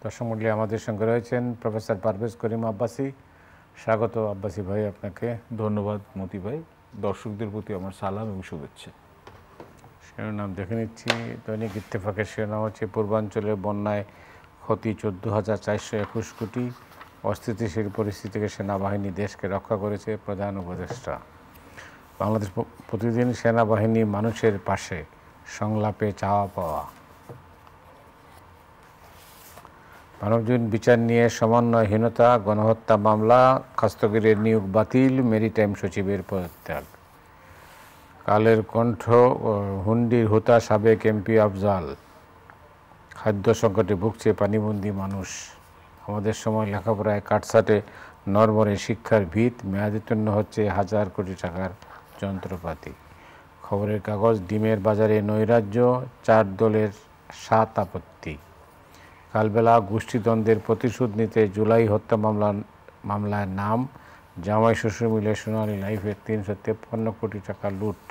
দর্শক মণ্ডলী, আমাদের সঙ্গে রয়েছেন প্রফেসর পারভেজ করিম আব্বাসী। স্বাগত আব্বাসী ভাই আপনাকে। ধন্যবাদ মতি ভাই। দর্শকদের প্রতি আমার সালাম এবং শুভেচ্ছা। শিরোনাম দেখে নিচ্ছি। দৈনিক ইত্তেফাকের শিরোনাম হচ্ছে পূর্বাঞ্চলে বন্যায় ক্ষতি 14,421 কোটি, অস্থিতিশীল পরিস্থিতি থেকে সেনাবাহিনী দেশকে রক্ষা করেছে প্রধান উপদেষ্টা। বাংলাদেশ প্রতিদিন সেনাবাহিনী মানুষের পাশে, সংলাপে চাওয়া পাওয়া। মানবজীবন বিচার নিয়ে সমন্বয়হীনতা, গণহত্যা মামলা, খাস্তগিরের নিয়োগ বাতিল, মেরিটাইম সচিবের পদত্যাগ। কালের কণ্ঠ, হুন্ডির হুতা সাবেক এমপি আফজাল। খাদ্য সংকটে ভুগছে পানিবন্দী মানুষ। আমাদের সময় লেখাপড়ায় কাটছাটে নরমরে শিক্ষার ভিত, মেয়াদোত্তীর্ণ হচ্ছে হাজার কোটি টাকার যন্ত্রপাতি। খবরের কাগজ, ডিমের বাজারে নৈরাজ্য, 4 দলের 7 আপত্তি। কালবেলা, গোষ্ঠীদ্বন্দ্বের প্রতিশোধ নিতে জুলাই হত্যা মামলায় নাম, জামাই শ্বশুর মিলে সোনালী লাইফের 353 কোটি টাকা লুট।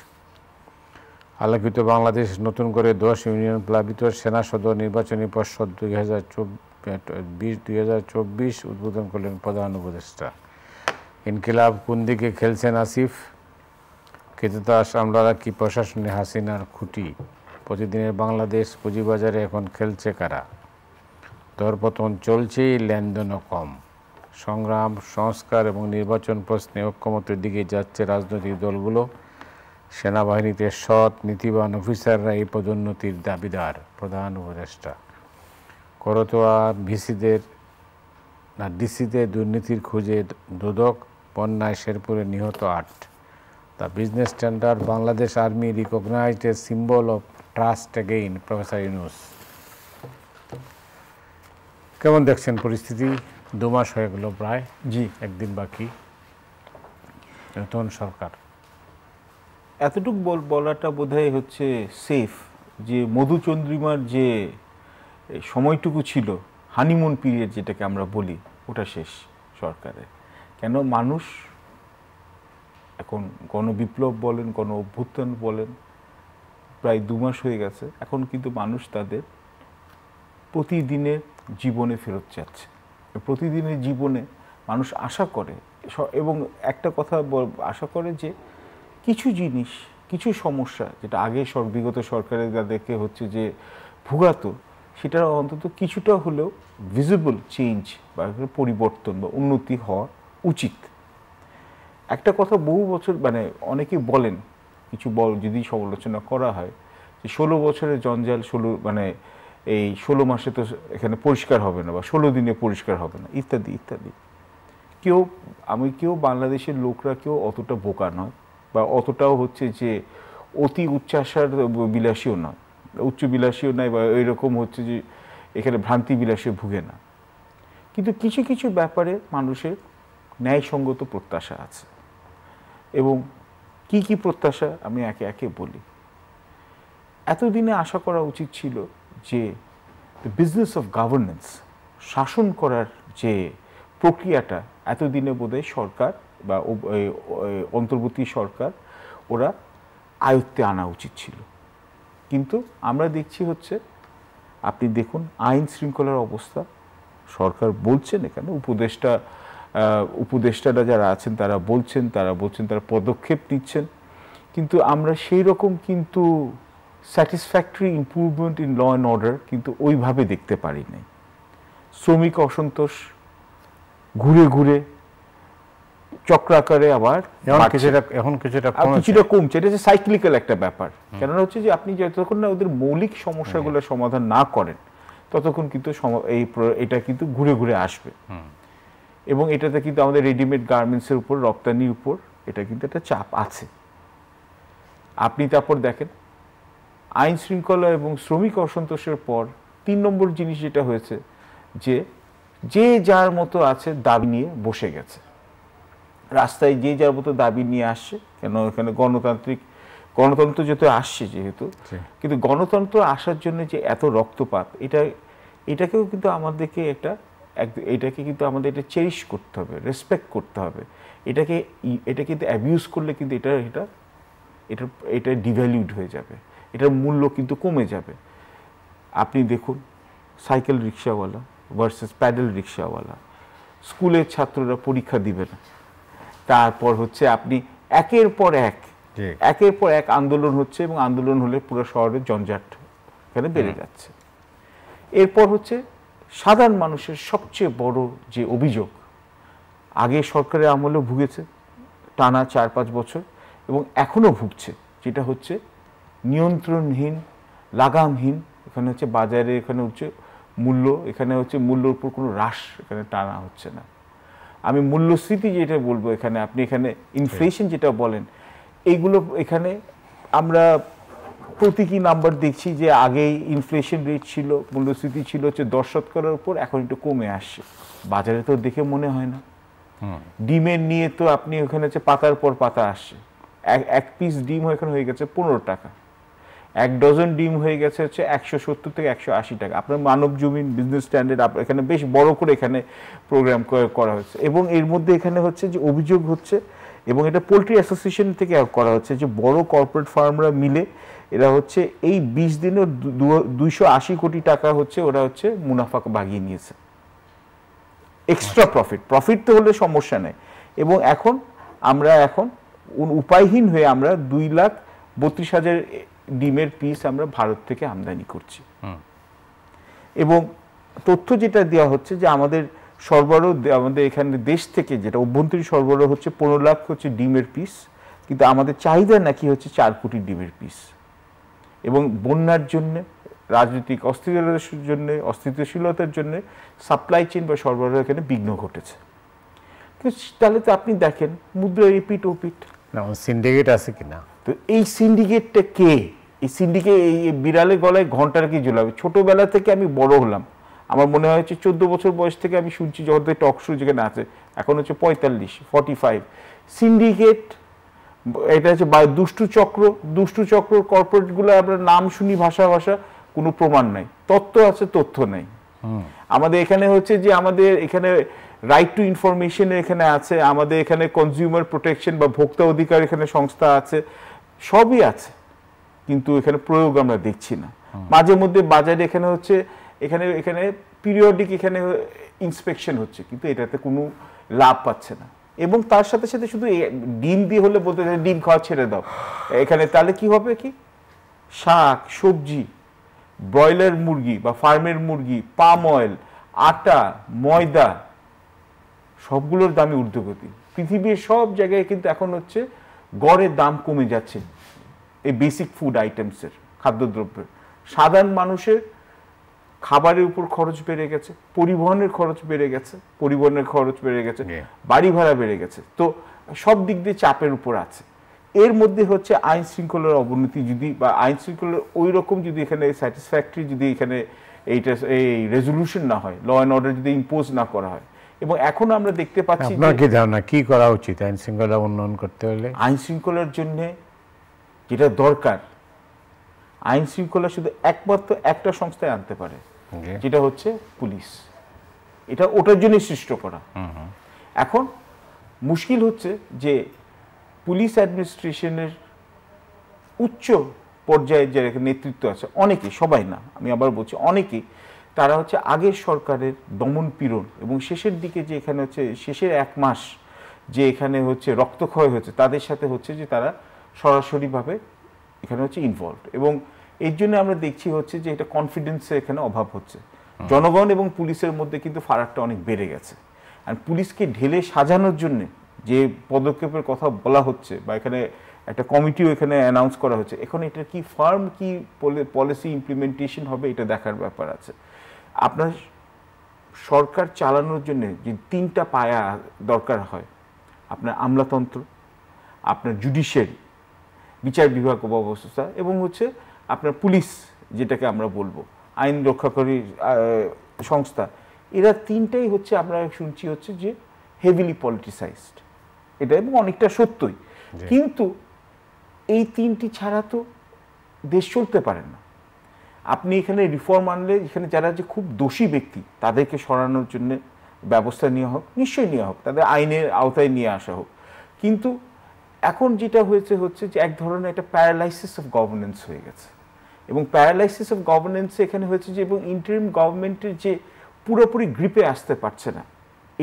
আলোকিত বাংলাদেশ, নতুন করে 10 ইউনিয়ন প্লাবিত, সেনা সদর নির্বাচনী পর্ষদ 2024 উদ্বোধন করলেন প্রধান উপদেষ্টা। ইনকিলাব, কোন দিকে খেলছেন আসিফ? কৃতদাস আমলারা কি প্রশাসনে হাসিনার খুঁটি? প্রতিদিনের বাংলাদেশ, পুঁজিবাজারে এখন খেলছে কারা? দরপতন চলছেই, লেনদেনও কম। সংগ্রাম, সংস্কার এবং নির্বাচন প্রশ্নে ঐক্যমতের দিকে যাচ্ছে রাজনৈতিক দলগুলো। সেনাবাহিনীতে সৎ, নীতিবান অফিসাররা এই পদোন্নতির দাবিদার, প্রধান উপদেষ্টা। করতোয়া ডিসিদের দুর্নীতির খুঁজে দুদক, বন্যায় শেরপুরে নিহত 8। The business standard, Bangladesh army recognized a symbol of trust again, professor Yunus. কেমন দেখছেন পরিস্থিতি? 2 মাস হয়ে গেল প্রায়, একদিন বাকি নতুন সরকার। এতটুকু বলাটা বোধহয় হচ্ছে সেফ, যে মধুচন্দ্রিমার যে সময়টুকু ছিল, হানিমুন পিরিয়ড যেটাকে আমরা বলি, ওটা শেষ সরকারের। কেন মানুষ এখন গণবিপ্লব বলেন, গণ অভ্যুত্থান বলেন, প্রায় 2 মাস হয়ে গেছে। এখন কিন্তু মানুষ তাদের প্রতিদিনের জীবনে ফেরত যাচ্ছে। প্রতিদিনের জীবনে মানুষ আশা করে, এবং একটা কথা আশা করে যে কিছু জিনিস, কিছু সমস্যা যেটা আগে বিগত সরকারের যাদেরকে হচ্ছে যে ভোগাতো, সেটা অন্তত কিছুটা হলেও ভিজিবল চেঞ্জ বা পরিবর্তন বা উন্নতি হওয়া উচিত। একটা কথা বহু বছর অনেকে বলেন, কিছু যদি সমালোচনা করা হয় যে 16 বছরের জঞ্জাল, 16 মাসে তো এখানে পরিষ্কার হবে না, বা 16 দিনে পরিষ্কার হবে না, ইত্যাদি ইত্যাদি। কেউ বাংলাদেশের লোকরা কেউ অতটা বোকা নয়, বা অতটাও হচ্ছে যে অতি উচ্চাসার বিলাসীও নয়, উচ্চ বিলাসীও নয়, বা এইরকম হচ্ছে যে এখানে ভ্রান্তি বিলাসে ভুগে না। কিন্তু কিছু কিছু ব্যাপারে মানুষের ন্যায়সঙ্গত প্রত্যাশা আছে। এবং কি কি প্রত্যাশা আমি একে একে বলি। এতদিনে আশা করা উচিত ছিল যে বিজনেস অফ গভর্নেন্স, শাসন করার যে প্রক্রিয়াটা এতদিনে বোধহয় সরকার বা অন্তর্বর্তী সরকার ওরা আয়ত্তে আনা উচিত ছিল। কিন্তু আমরা দেখছি হচ্ছে, আপনি দেখুন আইন শৃঙ্খলার অবস্থা, সরকার বলছেন, এখানে উপদেষ্টারা যারা আছেন তারা বলছেন তারা পদক্ষেপ নিচ্ছেন, কিন্তু আমরা সেই রকম কিন্তু satisfactory improvement in law and order কিন্তু ওইভাবে দেখতে পারি নাই। শ্রমিক অসন্তোষ ঘুরে ঘুরে চক্রাকারে আবার কিছুটা কমছে। এটা হচ্ছে সাইক্লিক্যাল একটা ব্যাপার। কেননা হচ্ছে যে আপনি যতক্ষণ না ওদের মৌলিক সমস্যাগুলো সমাধান না করেন, ততক্ষণ কিন্তু এটা কিন্তু ঘুরে ঘুরে আসবে। এবং এটাতে কিন্তু আমাদের রেডিমেড গার্মেন্টসের উপর, রপ্তানির উপর এটা কিন্তু একটা চাপ আছে। আপনি তারপর দেখেন আইন শৃঙ্খলা এবং শ্রমিক অসন্তোষের পর 3 নম্বর জিনিস যেটা হয়েছে, যে যার মতো আছে দাবি নিয়ে বসে গেছে রাস্তায়, যে যার মতো দাবি নিয়ে আসছে। কেন এখানে গণতন্ত্র যেহেতু আসছে, কিন্তু গণতন্ত্র আসার জন্য যে এত রক্তপাত, এটাকেও কিন্তু আমাদেরকে এটাকে কিন্তু আমাদের এটা চেরিশ করতে হবে, রেসপেক্ট করতে হবে। এটা কিন্তু অ্যাবিউজ করলে কিন্তু এটা ডিভ্যালুড হয়ে যাবে, এটার মূল্য কিন্তু কমে যাবে। আপনি দেখুন সাইকেল রিক্সাওয়ালা, ভার্সেস প্যাডেল রিক্সাওয়ালা, স্কুলের ছাত্ররা পরীক্ষা দিবে না, তারপর হচ্ছে আপনি একের পর এক আন্দোলন হচ্ছে, এবং আন্দোলন হলে পুরো শহরের জঞ্জাট এখানে বেড়ে যাচ্ছে। এরপর হচ্ছে সাধারণ মানুষের সবচেয়ে বড় যে অভিযোগ, আগে সরকারের আমলে ভুগেছে টানা 4-5 বছর এবং এখনো ভুগছে, যেটা হচ্ছে নিয়ন্ত্রণহীন, লাগামহীন, এখানে হচ্ছে বাজারে এখানে হচ্ছে মূল্য, এখানে হচ্ছে মূল্যর উপর কোনো হ্রাস এখানে টানা হচ্ছে না। আমি মূল্যস্ফীতি যেটা বলবো, এখানে আপনি এখানে ইনফ্লেশন যেটা বলেন, এইগুলো এখানে আমরা প্রতীকী নাম্বার দেখছি যে আগেই ইনফ্লেশন রেট ছিল, মূল্যস্ফীতি ছিল হচ্ছে 10% উপর, এখন একটু কমে আসছে। বাজারে তো দেখে মনে হয় না। ডিমের নিয়ে তো আপনি ওখানে হচ্ছে পাতার পর পাতা আসছে, এক পিস ডিম এখানে হয়ে গেছে 15 টাকা, 1 ডজন ডিম হয়ে গেছে হচ্ছে 170 থেকে 180 টাকা। আপনার মানব জমিন, বিজনেস স্ট্যান্ডার্ড এখানে বেশ বড় করে এখানে প্রোগ্রাম করা হচ্ছে, এবং এর মধ্যে এখানে হচ্ছে যে অভিযোগ হচ্ছে, এবং এটা পোলট্রি অ্যাসোসিয়েশন থেকে করা হচ্ছে, যে বড় কর্পোরেট ফার্মরা মিলে এরা হচ্ছে এই 20 দিনে 280 কোটি টাকা হচ্ছে ওরা হচ্ছে মুনাফা বাগিয়ে নিয়েছে, এক্সট্রা প্রফিট তো হলে সমস্যা নেই। এবং আমরা এখন উপায়হীন হয়ে আমরা 2,32,000 ডিমের পিস আমরা ভারত থেকে আমদানি করছি। এবং তথ্য যেটা দেওয়া হচ্ছে যে আমাদের সরবরাহ, আমাদের এখানে দেশ থেকে যেটা অভ্যন্তরীণ সরবরাহ হচ্ছে 15 লাখ হচ্ছে ডিমের পিস, কিন্তু আমাদের চাহিদা নাকি হচ্ছে 4 কোটি ডিমের পিস। এবং বন্যার জন্য, রাজনৈতিক অস্থিতিশীলতার জন্য সাপ্লাই চেইন বা সরবরাহ এখানে বিঘ্ন ঘটেছে। তাহলে তো আপনি দেখেন মুদ্রা রিপিট ওপিট, সিন্ডিকেট আছে কিনা। তো এই সিন্ডিকেটটা কে? এই সিন্ডিকেট এই বিড়ালের গলায় ঘন্টার কি ঝুলাবে? ছোটবেলা থেকে আমি বড় হলাম, আমার মনে হয় 14 বছর বয়স থেকে আমি শুনছি যখন টক শো যেখানে আছে, এখন হচ্ছে 45 সিন্ডিকেট। এটা হচ্ছে দুষ্টু চক্র কর্পোরেটগুলো আমরা নাম শুনি, ভাষা কোনো প্রমাণ নাই, তথ্য আছে তথ্য নাই। আমাদের এখানে হচ্ছে যে আমাদের এখানে রাইট টু ইনফরমেশন এখানে আছে, আমাদের এখানে কনজিউমার প্রোটেকশন বা ভোক্তা অধিকার এখানে সংস্থা আছে, সবই আছে, কিন্তু এখানে প্রয়োগ আমরা দেখছি না। মাঝে মধ্যে বাজারে এখানে হচ্ছে এখানে পিরিয়ডিক এখানে ইন্সপেকশন হচ্ছে, কিন্তু এটাতে কোনো লাভ পাচ্ছে না। এবং তার সাথে সাথে শুধু ডিম দিয়ে হলে বলতে ডিম খাওয়া ছেড়ে দাও এখানে, তাহলে কি হবে, কি শাক সবজি, ব্রয়লার মুরগি বা ফার্মের মুরগি, পাম অয়েল, আটা, ময়দা, সবগুলোর দামই ঊর্ধ্বগতি। পৃথিবীর সব জায়গায় কিন্তু এখন হচ্ছে গড়ের দাম কমে যাচ্ছে এই বেসিক ফুড আইটেমসের, খাদ্যদ্রব্যের। সাধারণ মানুষের খাবারের উপর খরচ বেড়ে গেছে, পরিবহনের খরচ বেড়ে গেছে, বাড়ি ভাড়া বেড়ে গেছে, তো সব দিক দিয়ে চাপের উপর আছে। এর মধ্যে হচ্ছে আইন শৃঙ্খলার অবনতি যদি, বা আইন শৃঙ্খলার ওই রকম যদি এখানে স্যাটিসফ্যাক্টরি যদি এখানে এই রেজলিউশন না হয়, ল অ্যান্ড অর্ডার যদি ইম্পোজ না করা হয়, এবং এখন আমরা দেখতে পাচ্ছি কি করা উচিত আইন শৃঙ্খলা উন্নয়ন করতে হলে? আইন শৃঙ্খলার জন্য যেটা দরকার, আইন শৃঙ্খলা শুধু একমাত্র একটা সংস্থায় আনতে পারে, যেটা হচ্ছে পুলিশ। এটা ওটার জন্যই সৃষ্ট করা। এখন মুশকিল হচ্ছে যে পুলিশ অ্যাডমিনিস্ট্রেশনের উচ্চ পর্যায়ে যে নেতৃত্ব আছে, অনেকে, সবাই না, আমি আবার বলছি অনেকেই, তারা হচ্ছে আগের সরকারের দমন পীড়ন এবং শেষের দিকে যে এখানে হচ্ছে শেষের 1 মাস যে এখানে হচ্ছে রক্তক্ষয় হয়েছে, তাদের সাথে হচ্ছে যে তারা সরাসরিভাবে এখানে হচ্ছে ইনভলভ, এবং এর জন্য আমরা দেখছি হচ্ছে যে এটা কনফিডেন্সের এখানে অভাব হচ্ছে। জনগণ এবং পুলিশের মধ্যে কিন্তু ফারাকটা অনেক বেড়ে গেছে। আর পুলিশকে ঢেলে সাজানোর জন্য যে পদক্ষেপের কথা বলা হচ্ছে, বা এখানে একটা কমিটিও এখানে অ্যানাউন্স করা হচ্ছে, এখন এটা কি ফার্ম কি পলিসি ইমপ্লিমেন্টেশন হবে, এটা দেখার ব্যাপার আছে। আপনার সরকার চালানোর জন্য যে 3টা পায়া দরকার হয়, আপনার আমলাতন্ত্র, আপনার জুডিশিয়ারি, বিচার বিভাগ ব্যবস্থা, এবং হচ্ছে আপনার পুলিশ, যেটাকে আমরা বলবো আইন রক্ষাকারী সংস্থা, এরা 3টাই হচ্ছে আমরা শুনছি হচ্ছে যে হেভিলি পলিটিসাইজড, এটা এবং অনেকটা সত্যই। কিন্তু এই 3টি ছাড়া তো দেশ চলতে পারে না। আপনি এখানে রিফর্ম আনলে এখানে যারা যে খুব দোষী ব্যক্তি তাদেরকে সরানোর জন্য ব্যবস্থা নেওয়া হোক, নিশ্চয়ই নেওয়া হোক, তাদের আইনের আওতায় নিয়ে আসা হোক, কিন্তু এখন যেটা হচ্ছে যে এক ধরনের একটা প্যারালাইসিস অফ গভর্নেন্স হয়ে গেছে, এবং প্যারালাইসিস অফ গভর্নেন্স এখানে হয়েছে যে, এবং ইন্টারিম গভর্নমেন্টের যে পুরোপুরি গ্রিপে আসতে পারছে না।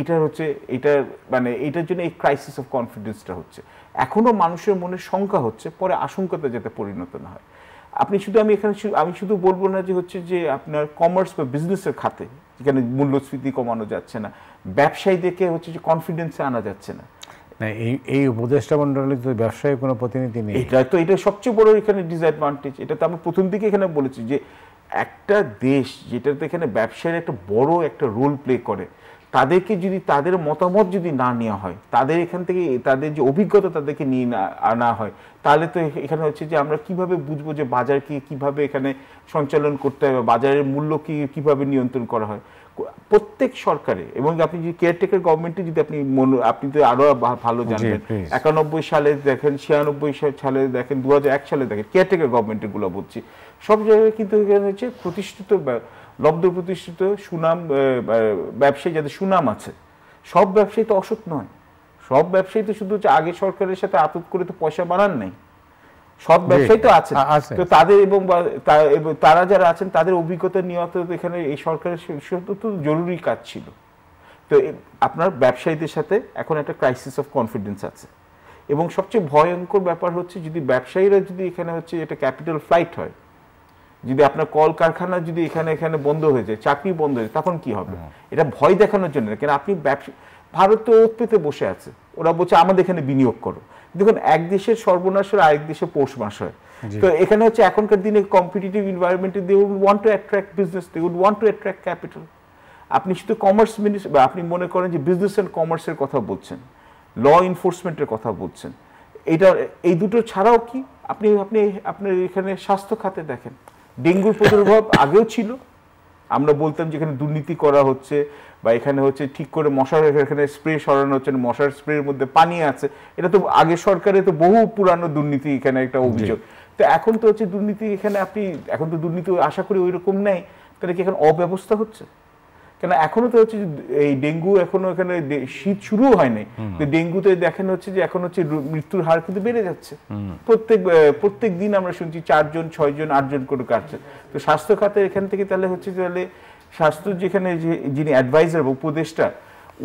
এটার হচ্ছে এটার মানে এটার জন্য এই ক্রাইসিস অফ কনফিডেন্সটা হচ্ছে। এখনো মানুষের মনে শঙ্কা হচ্ছে, পরে আশঙ্কাতে যাতে পরিণত না হয়। আপনি শুধু আমি শুধু বলবো না যে হচ্ছে যে আপনার কমার্স বা বিজনেসের খাতে যেখানে মূল্যস্ফীতি কমানো যাচ্ছে না, ব্যবসায়ীদেরকে হচ্ছে যে কনফিডেন্সে আনা যাচ্ছে না। এই উপদেষ্টা মণ্ডলী তো ব্যবসায়ী কোনো প্রতিনিধি নেই। এটা সবচেয়ে বড় এখানে ডিসঅ্যাডভান্টেজ। এটা তো আমি প্রথম দিকে এখানে বলেছি যে একটা দেশ যেটাতে এখানে ব্যবসায়ের একটা বড় একটা রোল প্লে করে, তাদেরকে যদি তাদের মতামত যদি না নেওয়া হয়, তাদের এখান থেকে তাদের যে অভিজ্ঞতা তাদেরকে নিয়ে আনা হয়, তাহলে তো এখানে হচ্ছে যে আমরা কিভাবে বুঝবো যে বাজারকে কিভাবে এখানে সঞ্চালন করতে হবে, বাজারের মূল্য কিভাবে নিয়ন্ত্রণ করা হয়। প্রত্যেক সরকারে, এবং আপনি যদি কেয়ারটেকার গভর্নমেন্টে যদি আপনি তো আরো ভালো জানবেন, 91 সালে দেখেন, 96 সালে দেখেন, 2001 সালে দেখেন, কেয়ারটেকার গভর্নমেন্টের গুলো বলছি, সব জায়গায় কিন্তু এখানে হচ্ছে প্রতিষ্ঠিত লব্ধ প্রতিষ্ঠিত সুনাম ব্যবসায়ী, যাদের সুনাম আছে। সব ব্যবসায়ী তো অসৎ নয়, সব ব্যবসায়ী তো শুধু হচ্ছে আগে সরকারের সাথে আতত করে তো পয়সা বানান নাই, সব ব্যবসায়ী তো আছে। তো তাদের এবং তারা যারা আছেন তাদের অভিজ্ঞতা নেওয়া তো এখানে এই সরকারের তো জরুরি কাজ ছিল। তো আপনার ব্যবসায়ীদের সাথে এখন একটা ক্রাইসিস অফ কনফিডেন্স আছে। এবং সবচেয়ে ভয়ঙ্কর ব্যাপার হচ্ছে যদি ব্যবসায়ীরা যদি এখানে হচ্ছে এটা ক্যাপিটাল ফ্লাইট হয়, যদি আপনার কলকারখানা যদি এখানে বন্ধ হয়ে যায়, চাকরি বন্ধ হয়ে যায়, তখন কি হবে? এটা ভয় দেখানোর জন্য, কেন আপনি ভারত তো ওত পেতে বসে আছে, ওরা বলছে আমাদের এখানে বিনিয়োগ করো। দেখুন, এক দেশের সর্বনাশ হয়, আরেক দেশে পৌষ মাস হয়। তো এখানে হচ্ছে এখনকার দিনে কম্পিটিটিভ এনভায়রনমেন্টে they would want to attract business, they would want to attract capital. আপনি শুধু কমার্স মিনিস্টার বা আপনি মনে করেন যে বিজনেস অ্যান্ড কমার্সের কথা বলছেন, ল এনফোর্সমেন্টের কথা বলছেন, এই দুটো ছাড়াও কি আপনি আপনি আপনার এখানে স্বাস্থ্য খাতে দেখেন, ডেঙ্গুর প্রাদুর্ভাব আগেও ছিল। আমরা বলতাম যে এখানে দুর্নীতি করা হচ্ছে, বা এখানে হচ্ছে ঠিক করে মশার এখানে স্প্রে সরানো হচ্ছে, মশার স্প্রের মধ্যে পানি আছে। এটা তো আগের সরকারে তো বহু পুরানো দুর্নীতি এখানে একটা অভিযোগ। তো এখন তো হচ্ছে দুর্নীতি এখানে এখন তো দুর্নীতি আশা করি ওই রকম নেই, তাহলে কি এখন অব্যবস্থা হচ্ছে? কেন এখনো তো হচ্ছে এই ডেঙ্গু এখনো এখানে শীত শুরু হয়নি, তো ডেঙ্গুতে দেখেন হচ্ছে যে এখন হচ্ছে মৃত্যুর হার কিন্তু বেড়ে যাচ্ছে। প্রত্যেক দিন আমরা শুনছি 4 জন 6 জন 8 জন করে কাটছে। তো স্বাস্থ্য খাতে এখান থেকে তাহলে হচ্ছে তাহলে স্বাস্থ্য যেখানে যিনি অ্যাডভাইজার বা উপদেষ্টা,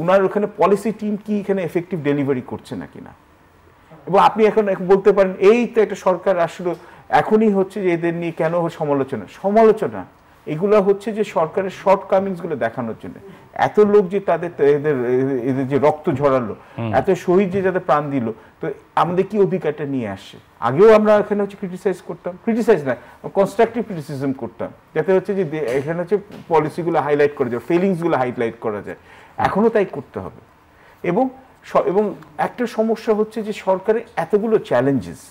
উনার ওখানে পলিসি টিম কি এখানে এফেক্টিভ ডেলিভারি করছে নাকি না। এবং আপনি এখন বলতে পারেন এই তো একটা সরকার আসলে এখনই হচ্ছে যে এদের নিয়ে কেন সমালোচনা এগুলো হচ্ছে যে সরকারের শর্ট কামিংস গুলো দেখানোর জন্য। এত লোক যে এদের যে রক্ত ঝরালো, এত শহীদ যে যাদের প্রাণ দিল, তো আমাদের কি অধিকারটা নিয়ে আসছে? আগেও আমরা এখানে হচ্ছে ক্রিটিসাইজ না, কনস্ট্রাকটিভ ক্রিটিসিজম করতাম, যাতে হচ্ছে যে এখানে হচ্ছে পলিসিগুলো হাইলাইট করা যায়, ফেলিংসগুলো হাইলাইট করা যায়। এখনো তাই করতে হবে। এবং একটা সমস্যা হচ্ছে যে সরকারের এতগুলো চ্যালেঞ্জেস,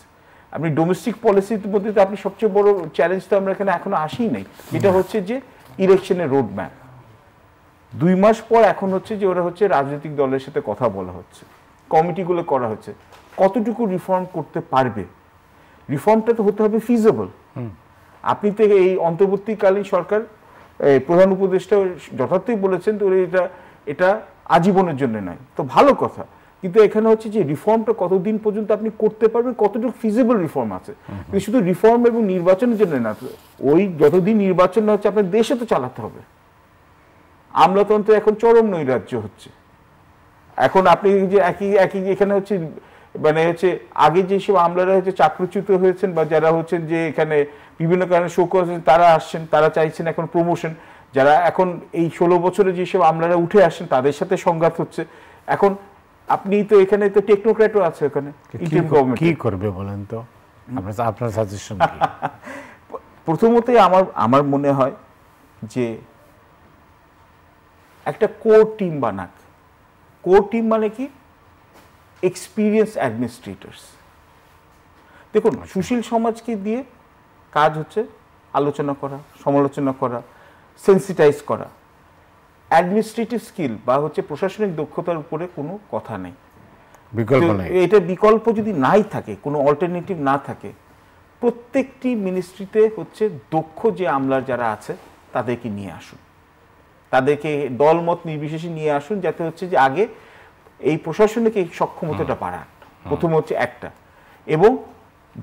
আপনি ডোমেস্টিক পলিসির মধ্যে তো আপনি সবচেয়ে বড় চ্যালেঞ্জ তো আমরা এখানে এখনো আসেই নাই, যেটা হচ্ছে যে ইলেকশনের রোড ম্যাপ। 2 মাস পর এখন হচ্ছে যে ওরা হচ্ছে রাজনৈতিক দলের সাথে কথা বলা হচ্ছে, কমিটিগুলো করা হচ্ছে, কতটুকু রিফর্ম করতে পারবে। রিফর্মটা তো হতে হবে ফিজিবল। আপনি তো এই অন্তর্বর্তীকালীন সরকার প্রধান উপদেষ্টা যথার্থই বলেছেন, তো এটা আজীবনের জন্য নয়, তো ভালো কথা। কিন্তু এখানে হচ্ছে যে রিফর্মটা কতদিন পর্যন্ত আপনি করতে পারবেন, কতটুকু ফিজিবল রিফর্ম আছে। কিন্তু শুধু রিফর্ম এবং নির্বাচনের জন্য না, ওই যতদিন নির্বাচন না হচ্ছে আপনার দেশে তো চালাতে হবে। আমলাতন্ত্র এখন চরম নৈরাজ্য হচ্ছে। এখন আপনি যে একই এখানে হচ্ছে মানে হচ্ছে আগে যেসব আমলারা হচ্ছে চাকরিচ্যুত হয়েছেন বা যারা হচ্ছেন যে এখানে বিভিন্ন কারণে শোক হচ্ছেন, তারা আসছেন, তারা চাইছেন এখন প্রমোশন। যারা এখন এই 16 বছরে যেসব আমলারা উঠে আসেন তাদের সাথে সংঘাত হচ্ছে। এখন আপনি তো এখানে তো টেকনোক্র্যাটও আছে ওখানে, কি করবে বলেন তো, আপনার সাজেশন কি? প্রথমতই আমার মনে হয় যে একটা কোর টিম বানাক। কোর টিম মানে কি? Experience administrators. দেখুন, সুশীল সমাজকে দিয়ে কাজ হচ্ছে আলোচনা করা, সমালোচনা করা, সেন্সিটাইজ করা। অ্যাডমিনিস্ট্রেটিভ স্কিল বা হচ্ছে প্রশাসনিক দক্ষতার উপরে কোনো কথা নেই, বিকল্প নেই। এটা বিকল্প যদি নাই থাকে, কোনো অল্টারনেটিভ না থাকে, প্রত্যেকটি মিনিস্ট্রিতে হচ্ছে দক্ষ যে আমলার যারা আছে তাদেরকে নিয়ে আসুন, তাদেরকে দলমত নির্বিশেষে নিয়ে আসুন, যাতে হচ্ছে যে আগে এই প্রশাসনিক এই সক্ষমতাটা বাড়ান। প্রথম হচ্ছে একটা। এবং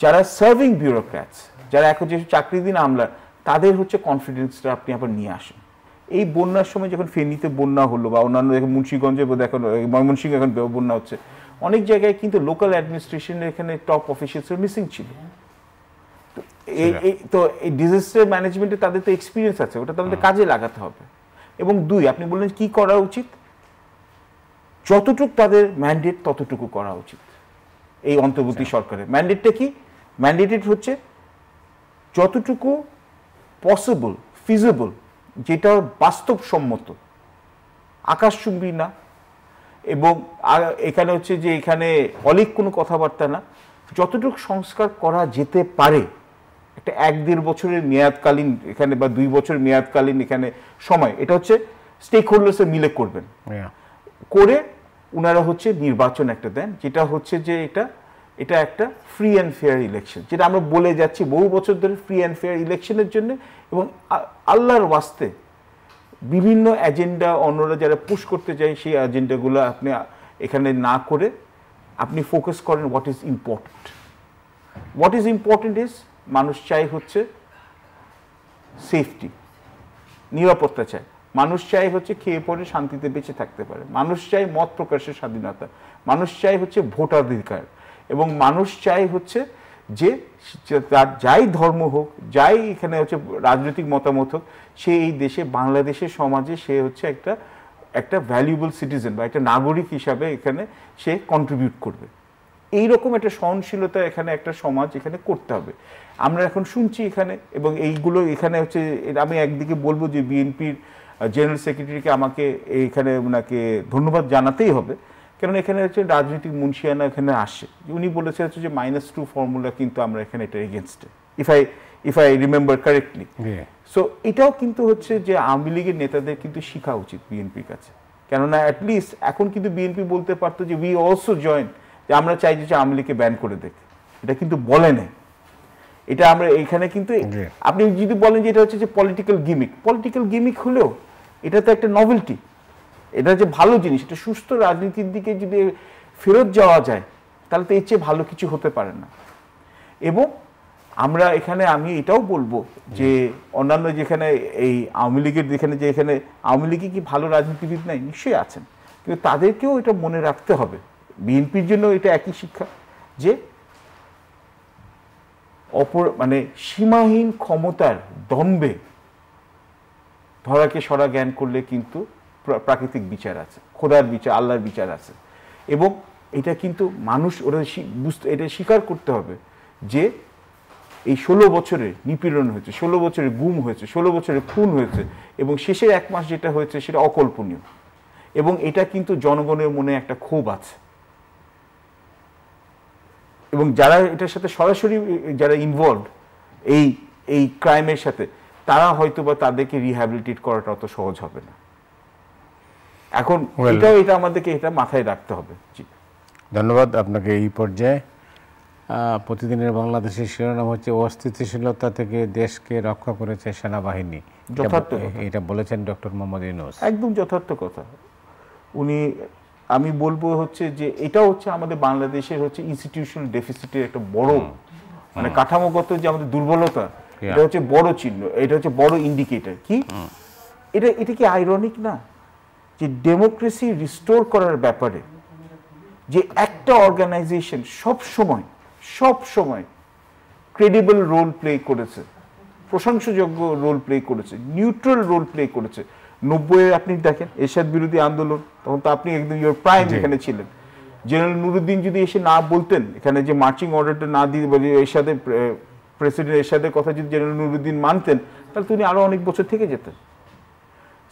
যারা সার্ভিং বিউরোক্র্যাটস, যারা এখন যে চাকরি দিন আমলার, তাদের হচ্ছে কনফিডেন্সটা আপনি আবার নিয়ে আসুন। এই বন্যার সময় যখন ফেনীতে বন্যা হলো বা অন্যান্য মুন্সিগঞ্জে এখন ময়মনসিংহে এখন বন্যা হচ্ছে, অনেক জায়গায় কিন্তু লোকাল অ্যাডমিনিস্ট্রেশনের এখানে টপ অফিসিয়ালসরা মিসিং ছিল। তো এই ডিজাস্টার ম্যানেজমেন্টে তাদের তো এক্সপিরিয়েন্স আছে, ওটা তাদের কাজে লাগাতে হবে। এবং দুই, আপনি বললেন কি করা উচিত, যতটুকু তাদের ম্যান্ডেট ততটুকু করা উচিত। এই অন্তর্বর্তী সরকারের ম্যান্ডেটটা কি? ম্যান্ডেটেড হচ্ছে যতটুকু পসিবল, ফিজিবল, যেটা বাস্তবসম্মত, আকাশচুম্বী না, এবং এখানে হচ্ছে যে এখানে অলিক কোনো কথাবার্তা না, যতটুকু সংস্কার করা যেতে পারে একটা 1-1.5 বছরের মেয়াদকালীন এখানে বা 2 বছর মেয়াদকালীন এখানে সময়, এটা হচ্ছে স্টেক হোল্ডার্সে মিলে করবেন, করে ওনারা হচ্ছে নির্বাচন একটা দেন, যেটা হচ্ছে যে এটা একটা ফ্রি অ্যান্ড ফেয়ার ইলেকশন, যেটা আমরা বলে যাচ্ছি বহু বছর ধরে, ফ্রি অ্যান্ড ফেয়ার ইলেকশনের জন্য। এবং আল্লাহর ওয়াস্তে বিভিন্ন এজেন্ডা অন্যরা যারা পুশ করতে যায় সেই এজেন্ডাগুলো আপনি এখানে না করে আপনি ফোকাস করেন what is important. What is important is, মানুষ চাই হচ্ছে সেফটি, নিরাপত্তা চায়, মানুষ চাই হচ্ছে খেয়ে পরে শান্তিতে বেঁচে থাকতে পারে, মানুষ চাই মত প্রকাশের স্বাধীনতা, মানুষ চাই হচ্ছে ভোটাধিকার, এবং মানুষ চাই হচ্ছে যে তার যাই ধর্ম হোক, যাই এখানে হচ্ছে রাজনৈতিক মতামত হোক, সে এই দেশে বাংলাদেশের সমাজে সে হচ্ছে একটা ভ্যালুয়েবল সিটিজেন বা একটা নাগরিক হিসাবে এখানে সে কন্ট্রিবিউট করবে। এইরকম একটা সহনশীলতা এখানে একটা সমাজ এখানে করতে হবে। আমরা এখন শুনছি এখানে, এবং এইগুলো এখানে হচ্ছে, আমি একদিকে বলবো যে বিএনপির জেনারেল সেক্রেটারিকে আমাকে এইখানে ওনাকে ধন্যবাদ জানাতেই হবে, কারণ এখানে হচ্ছে রাজনৈতিক মুন্সিয়ানা এখানে আসে। উনি বলেছে হচ্ছে যে -2 ফর্মুলা কিন্তু আমরা এখানে এটা এগেনস্টে, if I remember correctly. So এটাও কিন্তু হচ্ছে যে আওয়ামী লীগের নেতাদের কিন্তু শেখা উচিত বিএনপির কাছে, কেননা অ্যাটলিস্ট এখন কিন্তু বিএনপি বলতে পারতো যে উই অলসো জয়েন, যে আমরা চাই যে আওয়ামী লীগকে ব্যান করে দেখ, এটা কিন্তু বলে নেই। এটা আমরা এখানে কিন্তু, আপনি যদি বলেন যে এটা হচ্ছে যে পলিটিক্যাল গিমিক হলেও এটা তো একটা নভেলটি, এটা যে ভালো জিনিস, এটা সুস্থ রাজনীতির দিকে যদি ফেরত যাওয়া যায় তাহলে তো এর চেয়ে ভালো কিছু হতে পারে না। এবং আমরা এখানে, আমি এটাও বলবো যে অন্যান্য যেখানে এই আওয়ামী লীগের যেখানে যে এখানে আওয়ামী লীগে কি ভালো রাজনীতিবিদ নাই? নিশ্চয়ই আছেন, কিন্তু তাদেরকেও এটা মনে রাখতে হবে। বিএনপির জন্য এটা একই শিক্ষা যে মানে সীমাহীন ক্ষমতার দম্ভে ধরাকে সরা জ্ঞান করলে কিন্তু প্রাকৃতিক বিচার আছে, খোদার বিচার, আল্লাহর বিচার আছে। এবং এটা কিন্তু মানুষ ওরা এটা স্বীকার করতে হবে যে এই 16 বছরে নিপীড়ন হয়েছে, 16 বছরে গুম হয়েছে, 16 বছরে খুন হয়েছে, এবং শেষের 1 মাস যেটা হয়েছে সেটা অকল্পনীয়। এবং এটা কিন্তু জনগণের মনে একটা ক্ষোভ আছে, এবং যারা এটার সাথে সরাসরি যারা ইনভলভ এই ক্রাইমের সাথে, তারা হয়তো বা তাদেরকে রিহ্যাবিলিটেট করাটা অত সহজ হবে না। এখন এটা আমাদেরকে এটা মাথায় রাখতে হবে। জি, ধন্যবাদ আপনাকে। এই পর্যায়ে প্রতিদিনের বাংলাদেশের শিরোনাম হচ্ছে অস্থিতিশীলতা থেকে দেশকে রক্ষা করেছে সেনাবাহিনী, যথার্থ এটা বলেছেন ডক্টর মোহাম্মদ ইউনূস। একদম যথার্থ কথা। উনি, আমি বলবো হচ্ছে যে এটা হচ্ছে আমাদের বাংলাদেশের হচ্ছে ইনস্টিটিউশনাল ডেফিসিটের একটা বড়, মানে কাঠামোগত যে আমাদের দুর্বলতা, এটা হচ্ছে বড় চিহ্ন, এটা হচ্ছে বড় ইন্ডিকেটর। কি এটা কি আইরনিক না যে ডেমোক্রেসি রিস্টোর করার ব্যাপারে যে একটা অর্গানাইজেশন সব সময় ক্রেডিবল রোল প্লে করেছে, প্রশংসাযোগ্য রোল প্লে করেছে, নিউট্রাল রোল প্লে করেছে। 90-এ আপনি দেখেন এরশাদ বিরোধী আন্দোলন, তখন তো আপনি একদম ইয়োর প্রাইম এখানে ছিলেন। জেনারেল নুরুদ্দিন যদি এসে না বলতেন, এখানে যে মার্চিং অর্ডারটা না দিয়ে বলে এরশাদের প্রেসিডেন্ট এরশাদের কথা যদি জেনারেল নুরুদ্দিন মানতেন, তাহলে তিনি আরো অনেক বছর থেকে যেতেন।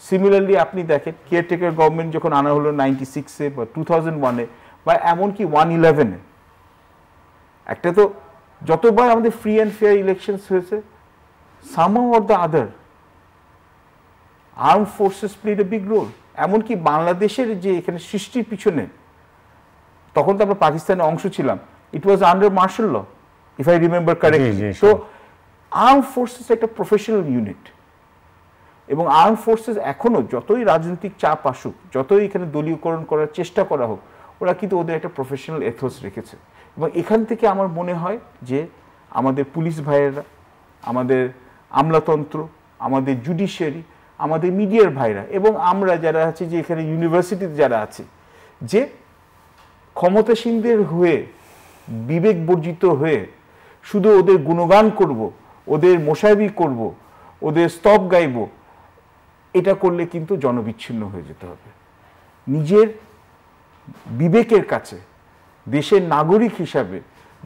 সিমিলারলি আপনি দেখেন কেয়ারটেকার গভর্নমেন্ট যখন আনা হলো 96-এ বা 2001-এ বা এমনকি 111-এ, একটা তো যতবার আমাদের ফ্রি অ্যান্ড ফেয়ার ইলেকশনস হয়েছে, somehow or the other armed forces played a big role. এমনকি বাংলাদেশের যে এখানে সৃষ্টির পিছনে, তখন তো আমরা পাকিস্তানের অংশ ছিলাম, it was under martial law, if I remember correctly. তো আর্ম ফোর্সেস একটা প্রফেশনাল ইউনিট, এবং আর্ম ফোর্সেস এখনো যতই রাজনৈতিক চাপ আসুক, যতই এখানে দলীয়করণ করার চেষ্টা করা হোক, ওরা কিন্তু ওদের একটা প্রফেশনাল এথোস রেখেছে। এবং এখান থেকে আমার মনে হয় যে আমাদের পুলিশ ভাইয়েরা, আমাদের আমলাতন্ত্র, আমাদের জুডিশিয়ারি, আমাদের মিডিয়ার ভাইরা এবং আমরা যারা আছি, যে এখানে ইউনিভার্সিটিতে যারা আছে, যে ক্ষমতাসীনদের হয়ে বিবেক বর্জিত হয়ে শুধু ওদের গুণগান করব, ওদের মোসাহেবি করব, ওদের স্তব গাইব, এটা করলে কিন্তু জনবিচ্ছিন্ন হয়ে যেতে হবে। নিজের বিবেকের কাছে দেশের নাগরিক হিসাবে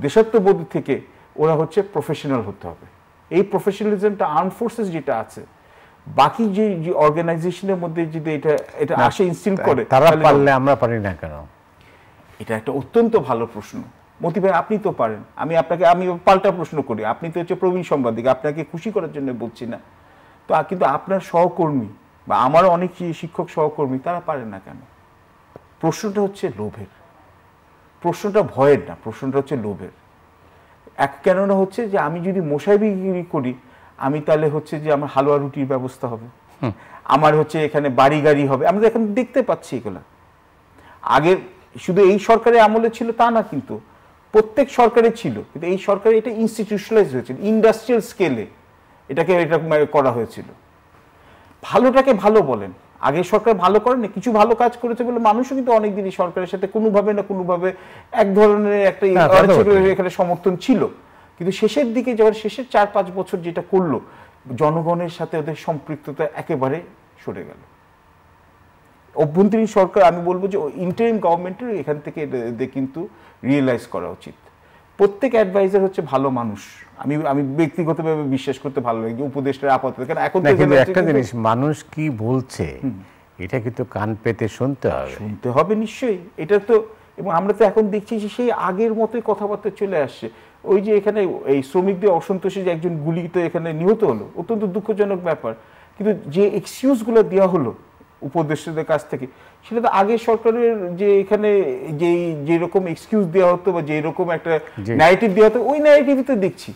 দেশাত্মবোধ থেকে ওরা হচ্ছে প্রফেশনাল হতে হবে। এই প্রফেশনালিজমটা আর্ম ফোর্সেস যেটা আছে, বাকি যে অর্গানাইজেশনের মধ্যে যদি এটা আসে ইনস্টিল করে, তারা পারলে আমরা পারি না কেন? এটা একটা অত্যন্ত ভালো প্রশ্ন। মতি ভাই, আপনি তো পারেন। আমি পাল্টা প্রশ্ন করি, আপনি তো হচ্ছে প্রবীণ সাংবাদিক, আপনাকে খুশি করার জন্য বলছি না তো, কিন্তু আপনার সহকর্মী বা আমারও অনেক শিক্ষক সহকর্মী, তারা পারে না কেন? প্রশ্নটা হচ্ছে লোভের, প্রশ্নটা ভয়ের না, প্রশ্নটা হচ্ছে লোভের। কেননা হচ্ছে যে আমি যদি মোসাহেবিগিরি করি, আমি তাহলে হচ্ছে যে আমার হালুয়া রুটির ব্যবস্থা হবে, আমার হচ্ছে এখানে বাড়ি গাড়ি হবে। আমরা এখন দেখতে পাচ্ছি এগুলা। আগে শুধু এই সরকারের আমলে ছিল তা না, কিন্তু প্রত্যেক সরকারে ছিল, কিন্তু এই সরকারে এটা ইনস্টিটিউশনালাইজ হয়েছিল, ইন্ডাস্ট্রিয়াল স্কেলে এটাকে করা হয়েছিল। ভালোটাকে ভালো বলেন, আগের সরকার ভালো করেনি, কিছু ভালো কাজ করেছে বলে মানুষও কিন্তু অনেকদিনই সরকারের সাথে কোনোভাবে না কোনোভাবে এক ধরনের একটা এখানে সমর্থন ছিল। কিন্তু শেষের দিকে যখন শেষের 4-5 বছর যেটা করলো, জনগণের সাথে ওদের সম্পৃক্ততা একেবারে সরে গেল। অভ্যন্তরীণ সরকার, আমি বলবো যে ইন্টারিম গভর্নমেন্টের এখান থেকে এদের কিন্তু রিয়েলাইজ করা উচিত। প্রত্যেক অ্যাডভাইজার হচ্ছে ভালো মানুষ, আমি ব্যক্তিগতভাবে বিশ্বাস করতে ভালো লাগে, উপদেষ্টার আপাতত। কারণ এখন একটা জিনিস, মানুষ কি বলছে এটা কিন্তু কান পেতে শুনতে হবে নিশ্চয়ই। এটা তো, এবং আমরা তো এখন দেখছি যে সেই আগের মতোই কথাবার্তা চলে আসছে। ওই যে এখানে এই শ্রমিকদের অসন্তোষে যে একজন গুলিতে এখানে নিহত হলো, অত্যন্ত দুঃখজনক ব্যাপার, কিন্তু যে এক্সকিউজগুলো দেওয়া হলো উপদেষ্টাদের কাছ থেকে, সেটা তো আগের সরকারের যে এখানে যেরকম এক্সকিউজ দেওয়া হতো বা যেরকম একটা ন্যারেটিভ দেওয়া হতো, ওই ন্যারেটিভই তো দেখছি।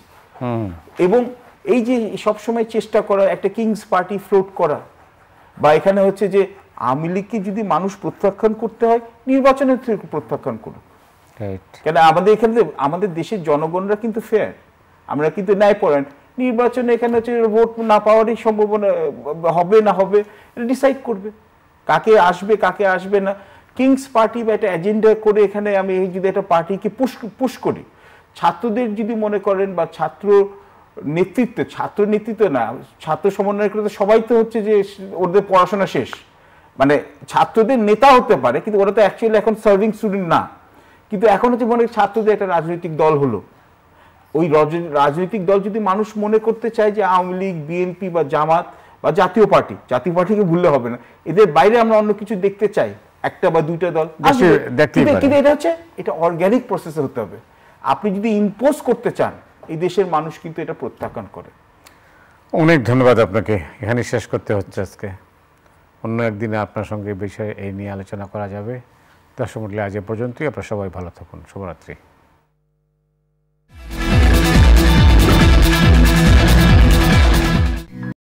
এবং এই যে সবসময় চেষ্টা করা একটা কিংস পার্টি ফ্লোট করা, বা এখানে হচ্ছে যে আওয়ামী লীগকে যদি মানুষ প্রত্যাখ্যান করতে হয়, নির্বাচনের থেকে প্রত্যাখ্যান করুক। কেন আমাদের এখানে আমাদের দেশের জনগণরা কিন্তু ফেয়ার, আমরা কিন্তু ন্যায়পরায়ণ। নির্বাচনে এখানে হচ্ছে ভোট না পাওয়ারই সম্ভাবনা হবে না হবে, এটা ডিসাইড করবে কাকে আসবে কাকে আসবে না। কিংস পার্টি বা একটা এজেন্ডা করে এখানে আমি যদি একটা পার্টিকে পুশ করি, ছাত্রদের যদি মনে করেন বা ছাত্র নেতৃত্ব না, ছাত্র সমন্বয় করতে সবাই তো হচ্ছে যে ওদের পড়াশোনা শেষ, মানে ছাত্রদের নেতা হতে পারে, কিন্তু ওরা তো অ্যাকচুয়ালি এখন সার্ভিং স্টুডেন্ট না। কিন্তু এখন হচ্ছে মনে ছাত্রদের একটা রাজনৈতিক দল হলো, ওই রাজনৈতিক দল যদি মানুষ মনে করতে চায় যে আওয়ামী লীগ, বিএনপি বা জামাত বা জাতীয় পার্টিকে ভুললে হবে না, এদের বাইরে আমরা অন্য কিছু দেখতে চাই, একটা বা দুইটা দল, কিন্তু এটা হচ্ছে এটা অর্গানিক প্রসেসে হতে হবে। আপনি যদি ইম্পোজ করতে চান, এই দেশের মানুষ কিন্তু এটা প্রত্যাখ্যান করে। অনেক ধন্যবাদ আপনাকে, এখানে শেষ করতে হচ্ছে আজকে। অন্য একদিনে আপনার সঙ্গে বিষয়ে এই নিয়ে আলোচনা করা যাবে। দর্শক মণ্ডলী, আজ এ পর্যন্তই। আপনারা সবাই ভালো থাকুন। শুভরাত্রি।